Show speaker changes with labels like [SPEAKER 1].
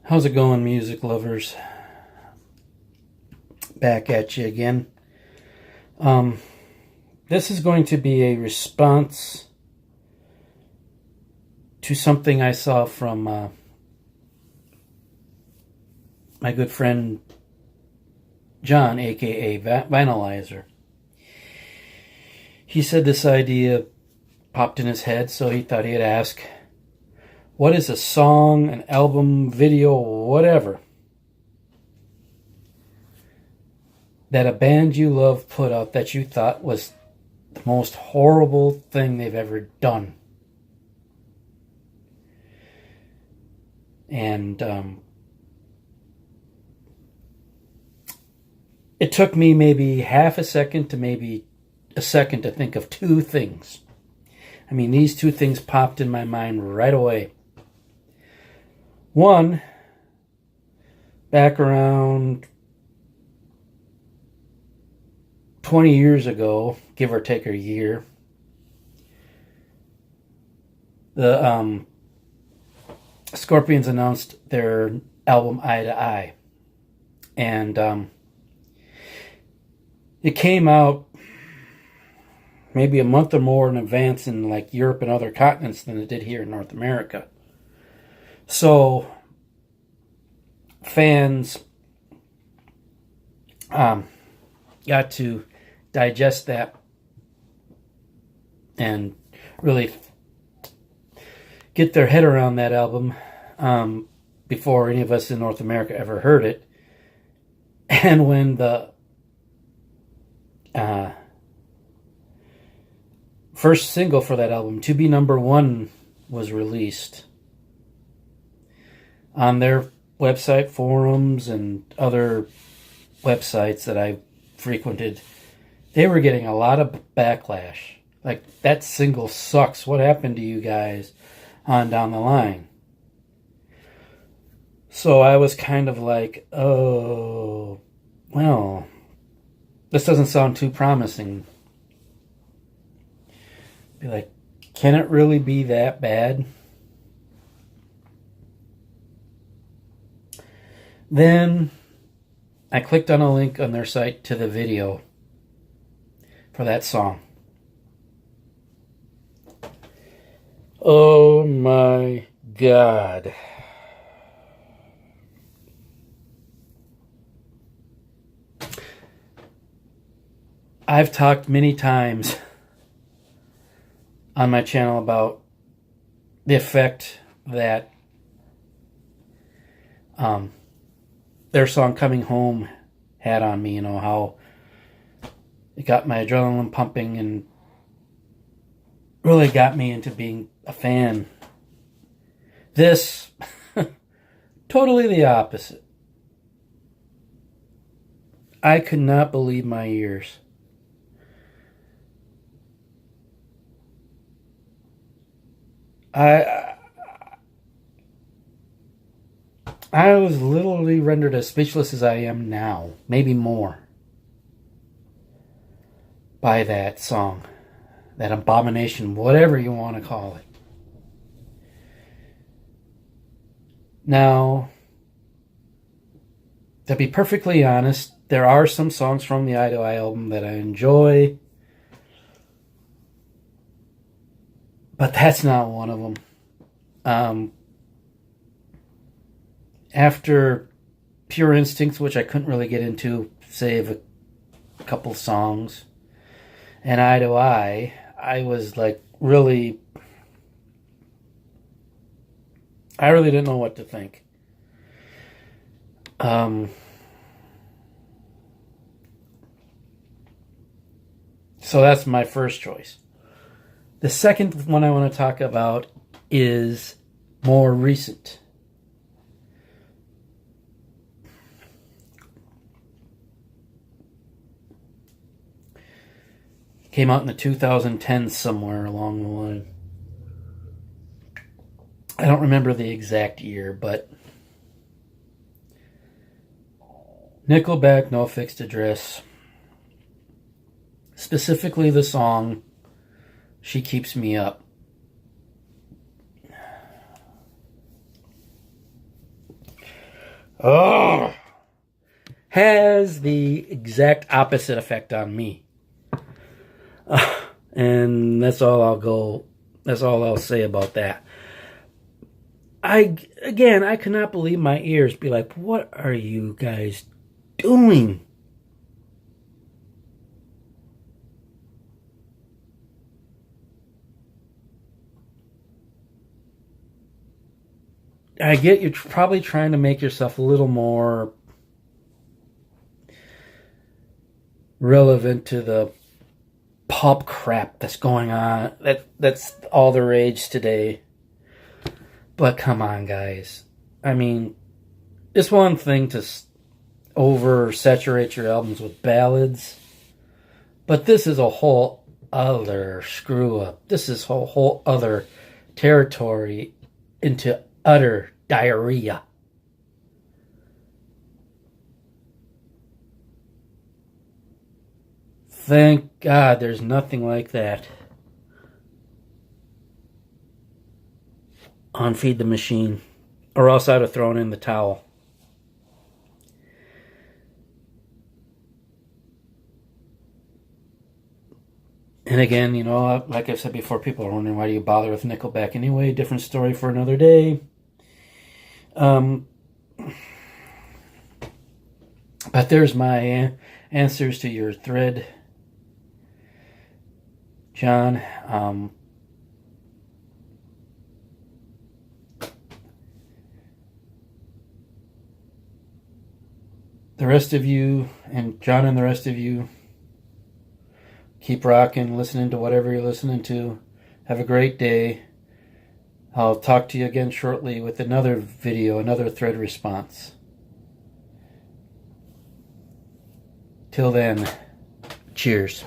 [SPEAKER 1] How's it going, music lovers? Back at you again. This is going to be a response to something I saw from my good friend John, aka Vinylizer. He said this idea popped in his head, so he thought he'd ask, what is a song, an album, video, whatever, that a band you love put out that you thought was the most horrible thing they've ever done? And it took me maybe half a second to maybe a second to think of two things. I mean, these two things popped in my mind right away. One, back around 20 years ago, give or take a year, the Scorpions announced their album Eye to Eye. And it came out maybe a month or more in advance in like Europe and other continents than it did here in North America. So fans got to digest that and really get their head around that album before any of us in North America ever heard it. And when the first single for that album, To Be Number One, was released, on their website, forums, and other websites that I frequented, they were getting a lot of backlash. Like, that single sucks. What happened to you guys on down the line? So I was kind of like, oh, well, this doesn't sound too promising. Be like, can it really be that bad? Then I clicked on a link on their site to the video for that song. Oh my God. I've talked many times on my channel about the effect that their song Coming Home had on me. You know, how it got my adrenaline pumping and really got me into being a fan. This, totally the opposite. I could not believe my ears. I was literally rendered as speechless as I am now, maybe more, by that song, that abomination, whatever you want to call it. Now, to be perfectly honest, there are some songs from the Eye to Eye album that I enjoy, but that's not one of them. After Pure Instincts, which I couldn't really get into, save a couple songs, and Eye to Eye, I was like really, I really didn't know what to think. So that's my first choice. The second one I want to talk about is more recent. Came out in the 2010s, somewhere along the line. I don't remember the exact year, but Nickelback, No Fixed Address. Specifically the song She Keeps Me Up. Oh, has the exact opposite effect on me. And that's all I'll say about that. I cannot believe my ears be like, what are you guys doing? I get you're probably trying to make yourself a little more relevant to the pop crap that's going on. That's all the rage today. But come on, guys. I mean, it's one thing to oversaturate your albums with ballads, but this is a whole other screw up. This is a whole other territory into utter diarrhea. Thank God there's nothing like that on Feed the Machine, or else I'd have thrown in the towel. And again, you know, like I've said before, people are wondering, why do you bother with Nickelback anyway? Different story for another day. But there's my answers to your thread, John. The rest of you, and John and the rest of you, keep rocking, listening to whatever you're listening to. Have a great day. I'll talk to you again shortly with another video, another thread response. Till then, cheers.